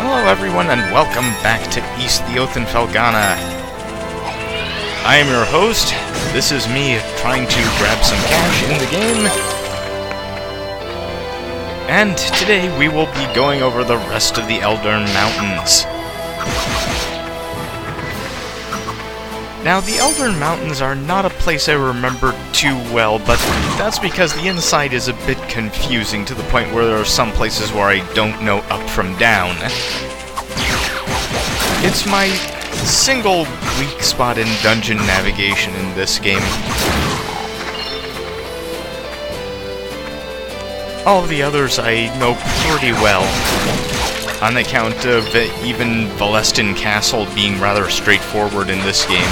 Hello everyone and welcome back to East the Oath in Felghana. I am your host. This is me trying to grab some cash in the game. And today we will be going over the rest of the Eldern Mountains. Now, the Eldern Mountains are not a place I remember too well, but that's because the inside is a bit confusing to the point where there are some places where I don't know up from down. It's my single weak spot in dungeon navigation in this game. All of the others I know pretty well, on account of even Valestin Castle being rather straightforward in this game.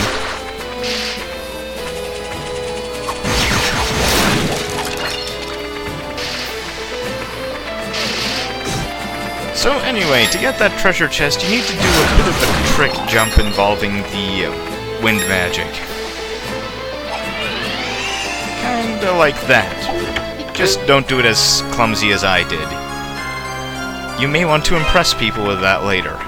So anyway, to get that treasure chest, you need to do a bit of a trick jump involving the wind magic. Kinda like that. Just don't do it as clumsy as I did. You may want to impress people with that later.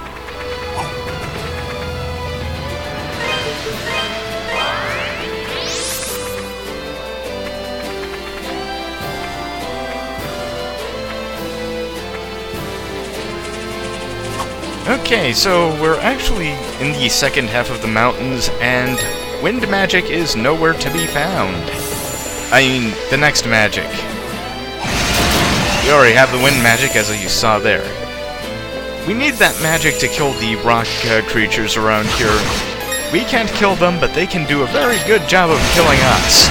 Okay, so we're actually in the second half of the mountains, and wind magic is nowhere to be found. I mean, the next magic. We already have the wind magic, as you saw there. We need that magic to kill the rock creatures around here. We can't kill them, but they can do a very good job of killing us.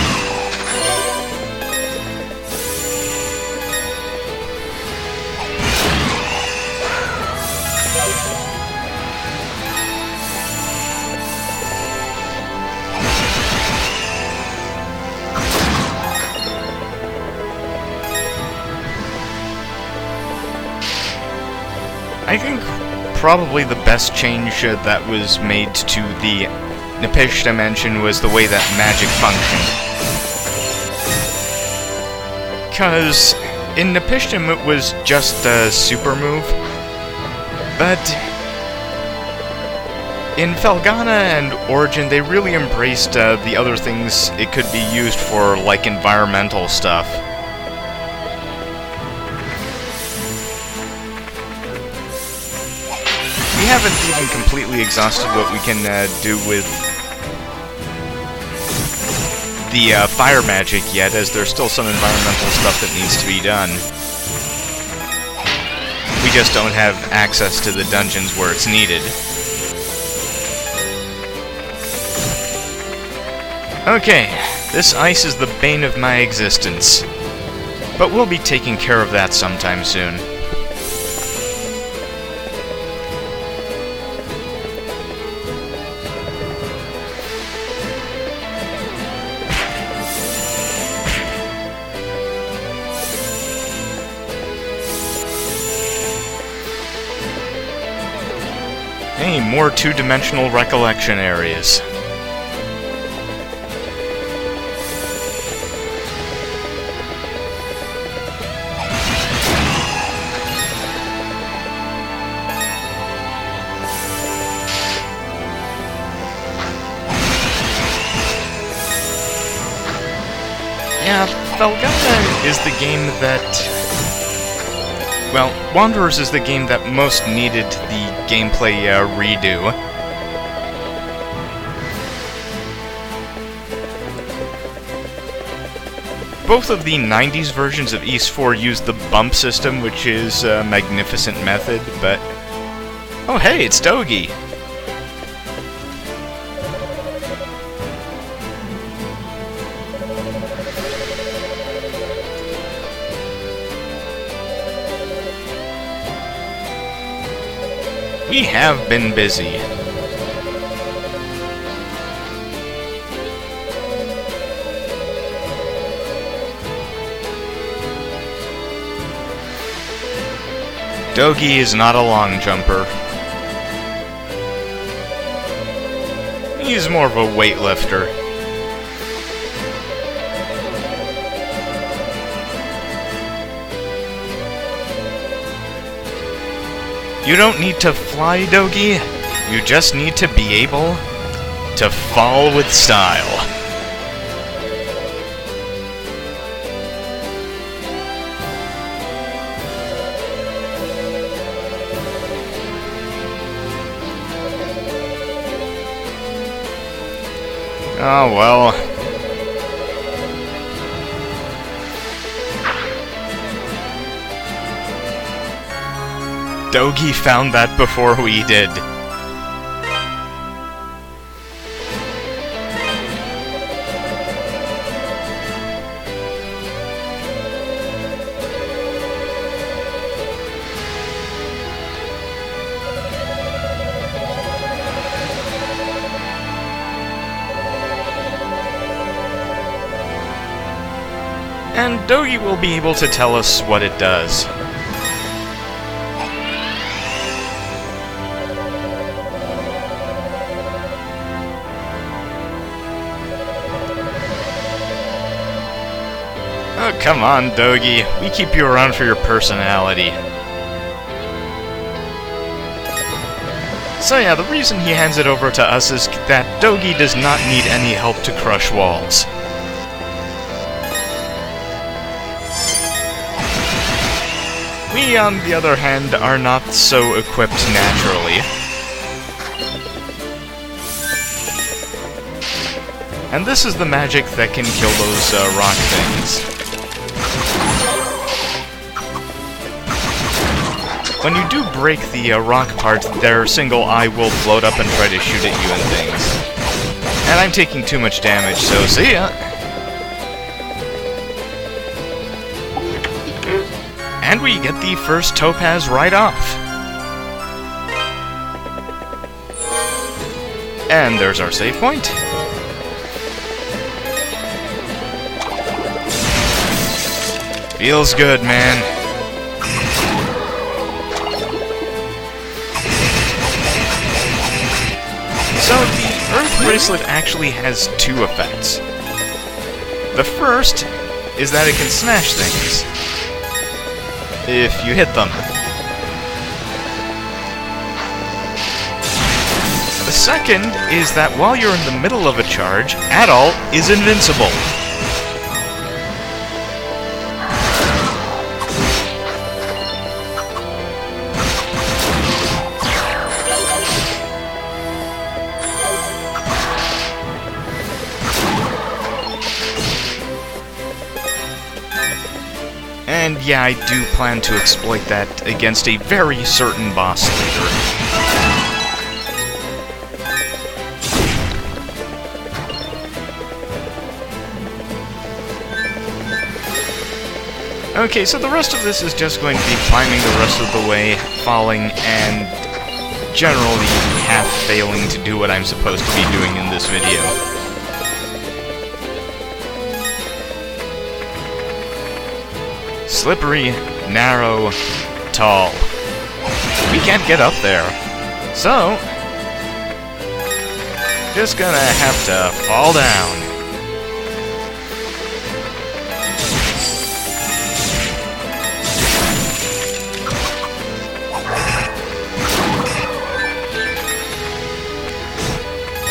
I think probably the best change that was made to the Nipish dimension was the way that magic functioned. Because in Nipishtim it was just a super move, but in Felghana and Origin they really embraced the other things it could be used for, like environmental stuff. We haven't even completely exhausted what we can do with the fire magic yet, as there's still some environmental stuff that needs to be done. We just don't have access to the dungeons where it's needed. Okay, this ice is the bane of my existence, but we'll be taking care of that sometime soon. Hey, more two-dimensional recollection areas. Yeah, Felghana is the game that... Well, Wanderers is the game that most needed the gameplay redo. Both of the 90s versions of East 4 use the bump system, which is a magnificent method, but... Oh hey, it's Dogi! We have been busy. Dogi is not a long jumper. He's more of a weightlifter. You don't need to fly, Dogi. You just need to be able to fall with style. Oh well. Dogi found that before we did. And Dogi will be able to tell us what it does. Oh, come on, Dogi. We keep you around for your personality. So yeah, the reason he hands it over to us is that Dogi does not need any help to crush walls. We, on the other hand, are not so equipped naturally. And this is the magic that can kill those rock things. When you do break the rock part, their single eye will float up and try to shoot at you and things. And I'm taking too much damage, so see ya! And we get the first topaz right off. And there's our save point. Feels good, man. So the Earth Bracelet actually has two effects. The first is that it can smash things if you hit them. The second is that while you're in the middle of a charge, Adult is invincible. And yeah, I do plan to exploit that against a very certain boss later. Okay, so the rest of this is just going to be climbing the rest of the way, falling, and generally half failing to do what I'm supposed to be doing in this video. Slippery, narrow, tall. We can't get up there. So, just gonna have to fall down.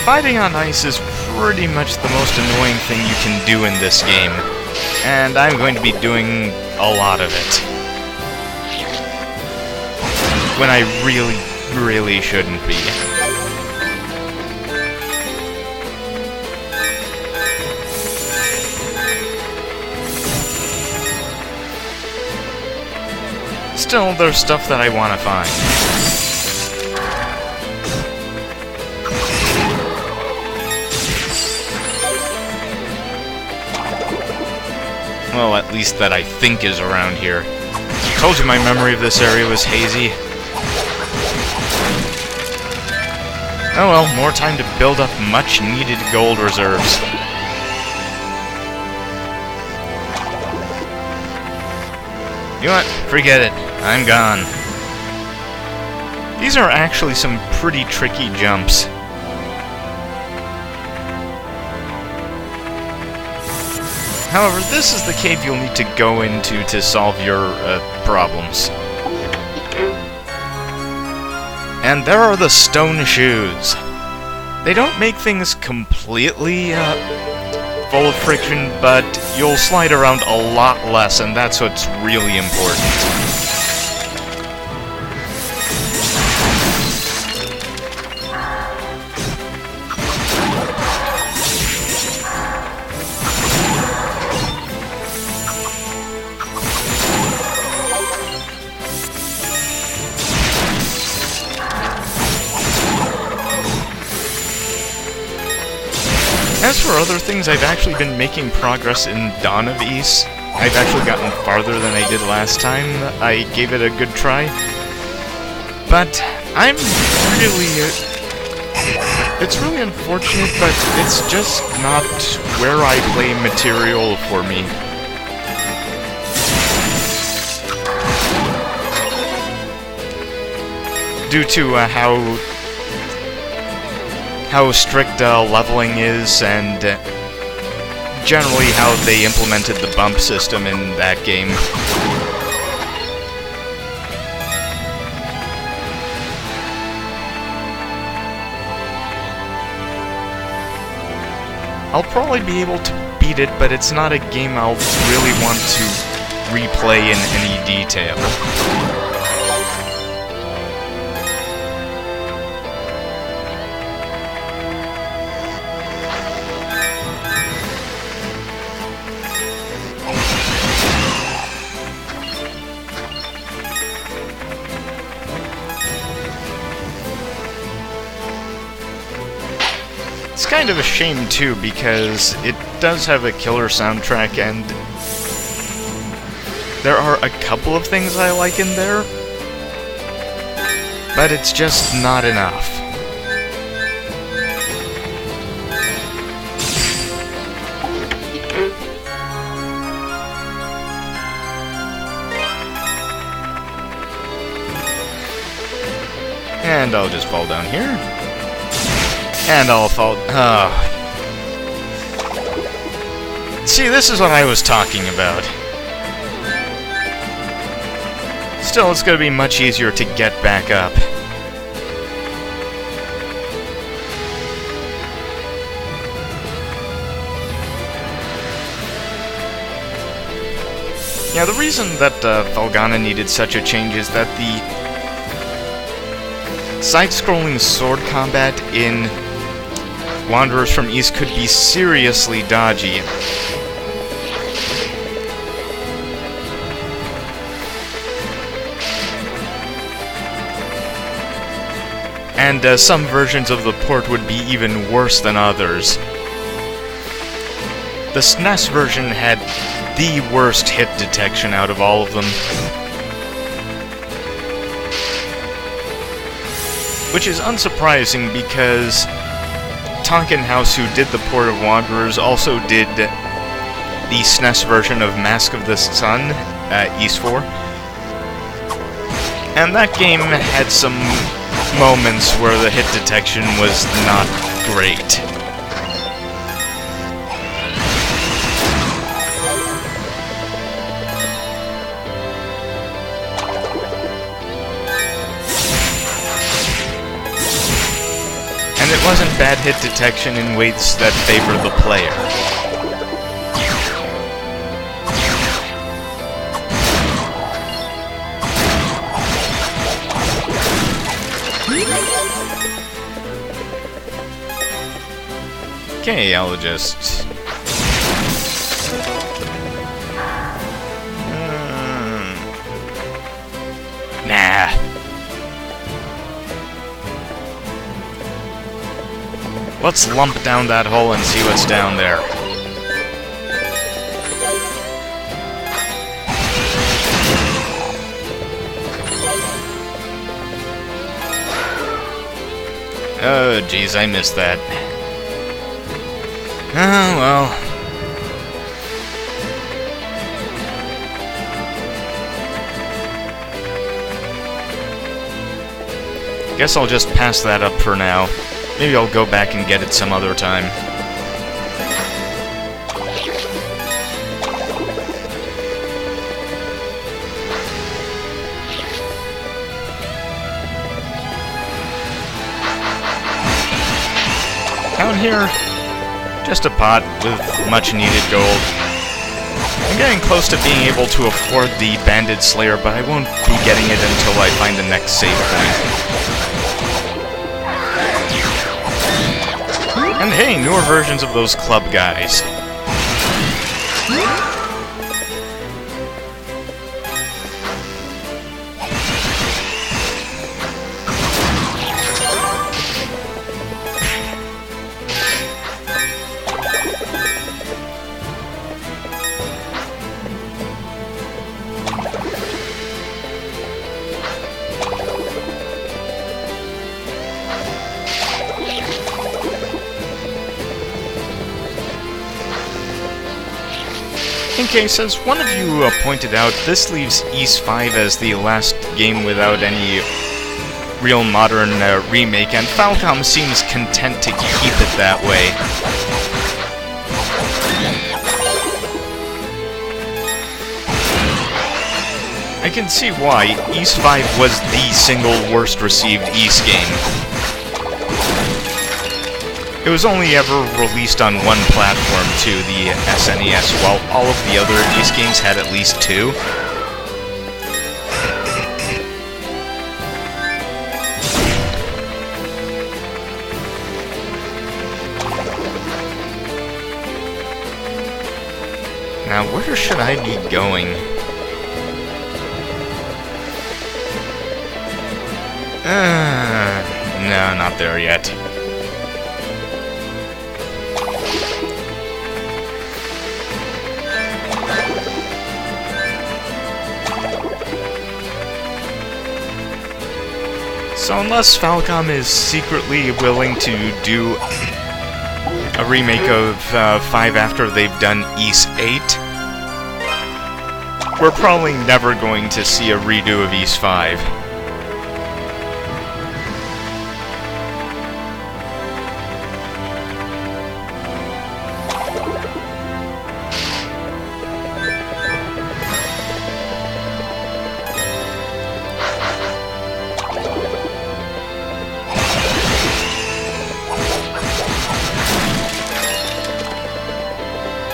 Fighting on ice is pretty much the most annoying thing you can do in this game, and I'm going to be doing a lot of it. When I really shouldn't be. Still, there's stuff that I want to find. Well, at least that I think is around here. Told you my memory of this area was hazy. Oh well, more time to build up much-needed gold reserves. You know what? Forget it. I'm gone. These are actually some pretty tricky jumps. However, this is the cave you'll need to go into to solve your problems. And there are the stone shoes. They don't make things completely full of friction, but you'll slide around a lot less, and that's what's really important. As for other things, I've actually been making progress in Dawn of Ys. I've actually gotten farther than I did last time I gave it a good try. But I'm really... it's really unfortunate, but it's just not where I play material for me. Due to how strict leveling is, and generally how they implemented the bump system in that game. I'll probably be able to beat it, but it's not a game I'll really want to replay in any detail. It's kind of a shame, too, because it does have a killer soundtrack, and there are a couple of things I like in there, but it's just not enough. And I'll just fall down here. And I'll fall... See, this is what I was talking about. Still, it's gonna be much easier to get back up. Yeah, the reason that Felghana needed such a change is that the side-scrolling sword combat in Wanderers from East could be seriously dodgy. And some versions of the port would be even worse than others. The SNES version had the worst hit detection out of all of them. Which is unsurprising because Tonkin House, who did the port of Wanderers, also did the SNES version of Mask of the Sun, Ys 4. And that game had some moments where the hit detection was not great. And it wasn't bad hit detection in ways that favor the player. Okay, I'll just... Nah. Let's lump down that hole and see what's down there. Oh, jeez, I missed that. Oh, well. Guess I'll just pass that up for now. Maybe I'll go back and get it some other time. Down here, just a pot with much needed gold. I'm getting close to being able to afford the Banded Slayer, but I won't be getting it until I find the next save point. And hey, newer versions of those club guys. In case, as one of you pointed out, this leaves Ys 5 as the last game without any real modern remake, and Falcom seems content to keep it that way. I can see why. Ys 5 was the single worst received Ys game. It was only ever released on one platform, too, the SNES, while all of the other Ys games had at least two. Now, where should I be going? No, not there yet. So unless Falcom is secretly willing to do a remake of 5 after they've done Ys 8, we're probably never going to see a redo of Ys 5.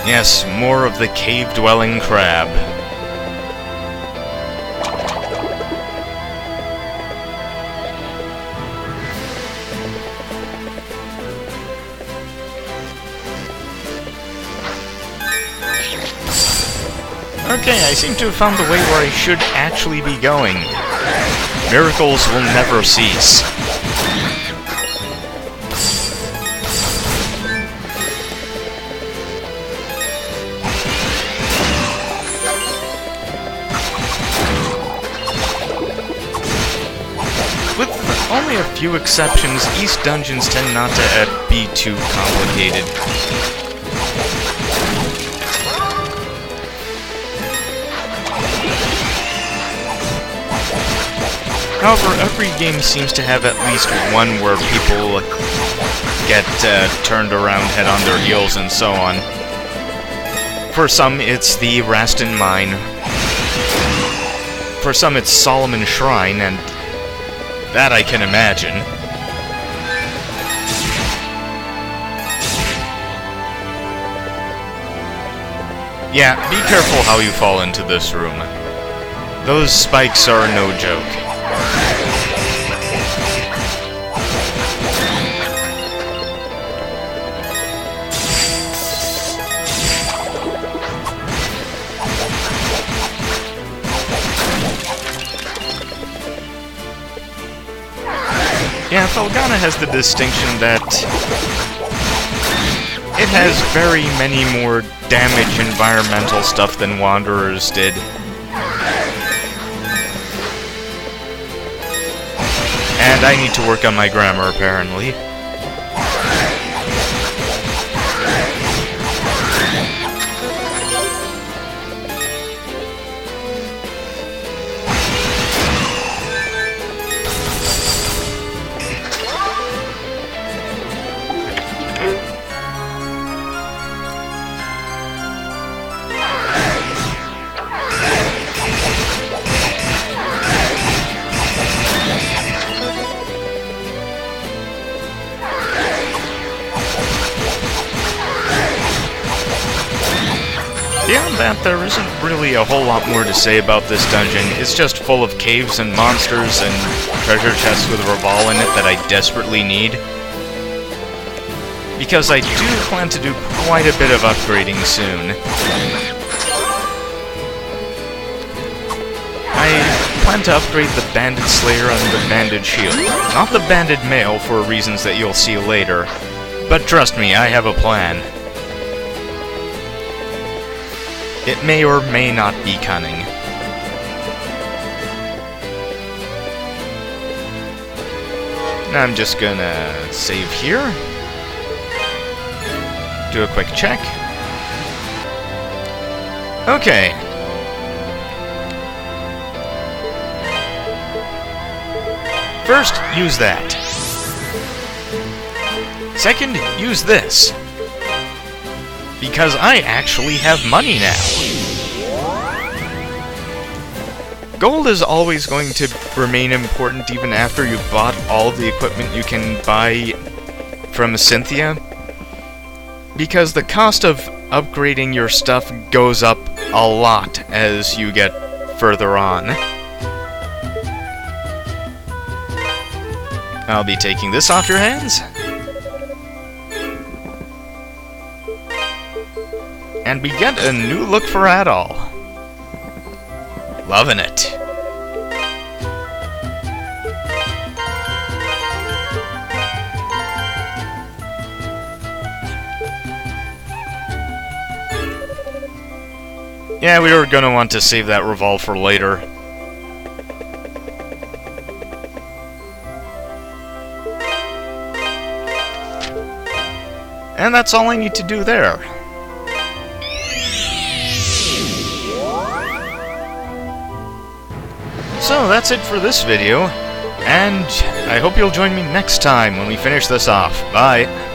Yes, more of the cave-dwelling crab. Okay, I seem to have found the way where I should actually be going. Miracles will never cease. Only a few exceptions, Ys dungeons tend not to be too complicated. However, every game seems to have at least one where people get turned around, head on their heels, and so on. For some, it's the Rastin Mine. For some, it's Solomon Shrine, and that I can imagine. Yeah, be careful how you fall into this room. Those spikes are no joke. Yeah, Felghana has the distinction that it has very many more damage environmental stuff than Wanderers did. And I need to work on my grammar, apparently. that, there isn't really a whole lot more to say about this dungeon. It's just full of caves and monsters and treasure chests with a revolve in it that I desperately need. Because I do plan to do quite a bit of upgrading soon. I plan to upgrade the Banded Slayer and the Banded Shield. Not the Banded Mail, for reasons that you'll see later. But trust me, I have a plan. It may or may not be cunning. I'm just gonna save here. Do a quick check. Okay. First, use that. Second, use this. Because I actually have money now. Gold is always going to remain important even after you've bought all the equipment you can buy from Cynthia. Because the cost of upgrading your stuff goes up a lot as you get further on. I'll be taking this off your hands. And we get a new look for Adol. Loving it. Yeah, we were gonna want to save that revolve for later. And that's all I need to do there. So that's it for this video, and I hope you'll join me next time when we finish this off. Bye!